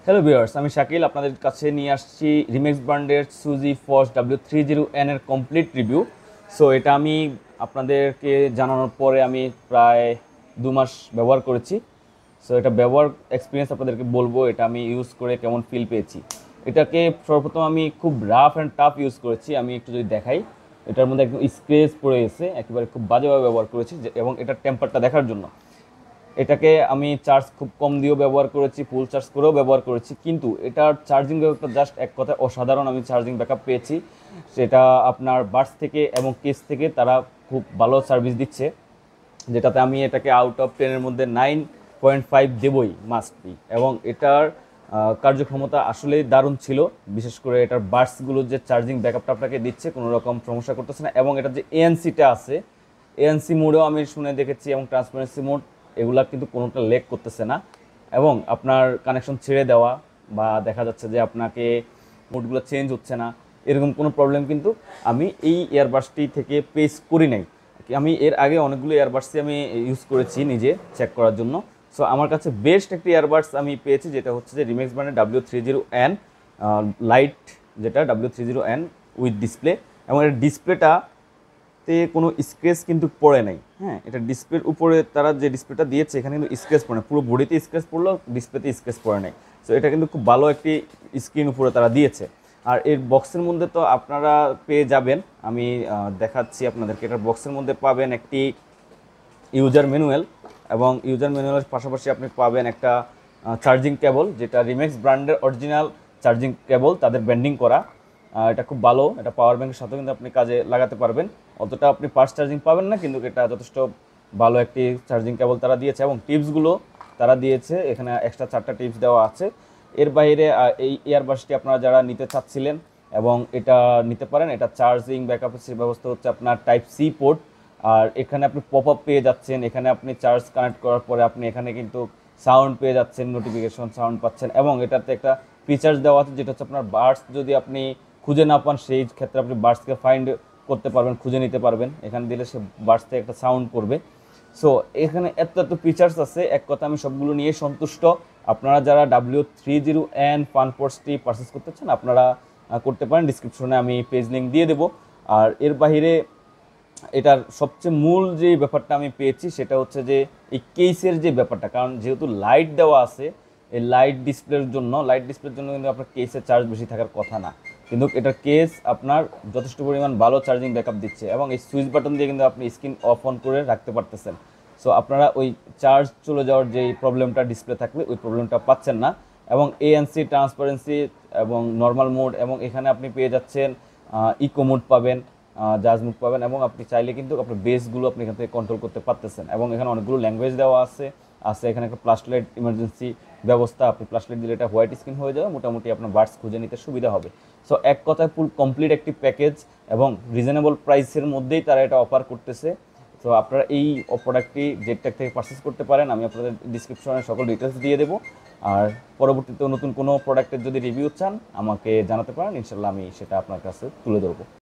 Hello viewers, আমি শাকিল আপনাদের কাছে নিয়ে আসছি রিমেক্স ব্র্যান্ডের সুজি ফস W30N এর কমপ্লিট রিভিউ। সো এটা আমি আপনাদেরকে জানানোর পরে আমি প্রায় 2 মাস ব্যবহার করেছি। সো এটা ব্যবহার এক্সপিরিয়েন্স আপনাদেরকে বলবো, এটা আমি ইউজ করে কেমন ফিল পেয়েছি। এটাকে সর্বপ্রথম আমি খুব রাফ অ্যান্ড টাফ ইউজ করেছি। আমি একটু যদি দেখাই, এটার মধ্যে একদম স্ক্রেচ পড়ে গেছে, একেবারে খুব বাজেভাবে ব্যবহার করেছি এবং এটার টেম্পারটা দেখার জন্য এটাকে আমি চার্জ খুব কম দিয়েও ব্যবহার করেছি, ফুল চার্জ করেও ব্যবহার করেছি, কিন্তু এটার চার্জিং ব্যাকআপটা জাস্ট এক কথায় অসাধারণ। আমি চার্জিং ব্যাকআপ পেয়েছি, সেটা আপনার বাডস থেকে এবং কেস থেকে তারা খুব ভালো সার্ভিস দিচ্ছে, যেটাতে আমি এটাকে আউট অফ 10-এর মধ্যে 9.5 দেবই, মাস্ট বি। এবং এটার কার্যক্ষমতা আসলেই দারুণ ছিল। বিশেষ করে এটার বাডসগুলো যে চার্জিং ব্যাকআপটা আপনাকে দিচ্ছে, কোনো রকম সমস্যা করতেছে না। এবং এটার যে এএনসিটা আছে, এএনসি মোডেও আমি শুনে দেখেছি এবং ট্রান্সপারেন্সি মোড, এগুলা কিন্তু কোনোটা লেগ করতেছে না। এবং আপনার কানেকশন ছেড়ে দেওয়া বা দেখা যাচ্ছে যে আপনাকে মোডগুলো চেঞ্জ হচ্ছে না, এরকম কোনো প্রবলেম কিন্তু আমি এই ইয়ারবাডসটি থেকে ফেস করি নাই। আমি এর আগে অনেকগুলো ইয়ারবাডসই আমি ইউজ করেছি নিজে চেক করার জন্য। সো আমার কাছে বেস্ট একটি ইয়ারবাডস আমি পেয়েছি, যেটা হচ্ছে যে রিমেক্স ব্র্যান্ডের W30N লাইট, যেটা W30N উইথ ডিসপ্লে। এবং এর ডিসপ্লেটা কোনো স্ক্র্যাচ কিন্তু পড়ে নাই। হ্যাঁ, এটা ডিসপ্লের উপরে তারা যে ডিসপ্লেটা দিয়েছে, এখানে কিন্তু স্ক্র্যাচ পড়ে না, পুরো বডিতে স্ক্র্যাচ পড়লো, ডিসপ্লেতে স্ক্র্যাচ পড়ে নাই। সো এটা কিন্তু খুব ভালো একটি স্ক্রিন উপরে তারা দিয়েছে। আর এর বক্সের মধ্যে তো আপনারা পেয়ে যাবেন, আমি দেখাচ্ছি আপনাদেরকে। এটার বক্সের মধ্যে পাবেন একটি ইউজার ম্যানুয়াল, এবং ইউজার ম্যানুয়ালের পাশাপাশি আপনি পাবেন একটা চার্জিং কেবল, যেটা রিমেক্স ব্র্যান্ডের অরিজিনাল চার্জিং কেবল, তাদের ব্র্যান্ডিং করা। এটা খুব ভালো, এটা পাওয়ার ব্যাংকের সাথেও কিন্তু আপনি কাজে লাগাতে পারবেন। অতটা আপনি ফাস্ট চার্জিং পাবেন না, কিন্তু এটা যথেষ্ট ভালো একটি চার্জিং কেবল তারা দিয়েছে। এবং টিপসগুলো তারা দিয়েছে, এখানে এক্সট্রা 4টা টিপস দেওয়া আছে। এর বাইরে এই ইয়ারবাডসটি আপনারা যারা নিতে চাচ্ছিলেন এবং এটা নিতে পারেন, এটা চার্জিং ব্যাকআপের ব্যবস্থা হচ্ছে আপনার টাইপ সি পোর্ট। আর এখানে আপনি পপ আপ পেয়ে যাচ্ছেন, এখানে আপনি চার্জ কানেক্ট করার পরে আপনি এখানে কিন্তু সাউন্ড পেয়ে যাচ্ছেন, নোটিফিকেশন সাউন্ড পাচ্ছেন। এবং এটাতে একটা ফিচার্স দেওয়া আছে, যেটা হচ্ছে আপনার বাডস যদি আপনি খুঁজে না পান, সেই ক্ষেত্রে আপনি বাডসকে ফাইন্ড করতে পারবেন, খুঁজে নিতে পারবেন। এখানে দিলে সে বাডস থেকে একটা সাউন্ড করবে। সো এখানে এত এত ফিচার্স আছে, এক কথা আমি সবগুলো নিয়ে সন্তুষ্ট। আপনারা যারা W30N ফানপোর্টসটি পারচেস করতে চান, আপনারা করতে পারেন। ডিসক্রিপশনে আমি পেজ লিঙ্ক দিয়ে দেবো। আর এর বাইরে এটার সবচেয়ে মূল যে ব্যাপারটা আমি পেয়েছি, সেটা হচ্ছে যে এই কেসের যে ব্যাপারটা, কারণ যেহেতু লাইট দেওয়া আছে, এই লাইট ডিসপ্লের জন্য কিন্তু আপনার কেসের চার্জ বেশি থাকার কথা না, কিন্তু এটার কেস আপনার যথেষ্ট পরিমাণ ভালো চার্জিং ব্যাকআপ দিচ্ছে। এবং এই সুইচ বাটন দিয়ে কিন্তু আপনি স্ক্রিন অফ অন করে রাখতে পারতেছেন। সো আপনারা ওই চার্জ চলে যাওয়ার যে প্রবলেমটা ডিসপ্লে থাকলে, ওই প্রবলেমটা পাচ্ছেন না। এবং এএনসি, ট্রান্সপারেন্সি এবং নর্মাল মোড, এবং এখানে আপনি পেয়ে যাচ্ছেন ইকো মোড পাবেন, জাজ মুড পাবেন। এবং আপনি চাইলে কিন্তু আপনার বেসগুলো আপনি এখান থেকে কন্ট্রোল করতে পারতেছেন। এবং এখানে অনেকগুলো ল্যাঙ্গুয়েজ দেওয়া আছে। এখানে একটা ফ্ল্যাশ লাইট ইমার্জেন্সি ব্যবস্থা, আপনি ফ্ল্যাশ লাইট দিলে এটা হোয়াইট স্ক্রিন হয়ে যাবে, মোটামুটি আপনার বাডস খুঁজে নিতে সুবিধা হবে। সো এক কথায় ফুল কমপ্লিট একটি প্যাকেজ, এবং রিজনেবল প্রাইসের মধ্যেই তারা এটা অফার করতেছে। তো আপনারা এই প্রোডাক্টটি জেডটেক থেকে পারচেস করতে পারেন। আমি আপনাদের ডিসক্রিপশনে সকল ডিটেলস দিয়ে দেবো। আর পরবর্তীতে নতুন কোনো প্রোডাক্টের যদি রিভিউ চান, আমাকে জানাতে পারেন, ইনশাল্লাহ আমি সেটা আপনার কাছে তুলে ধরবো।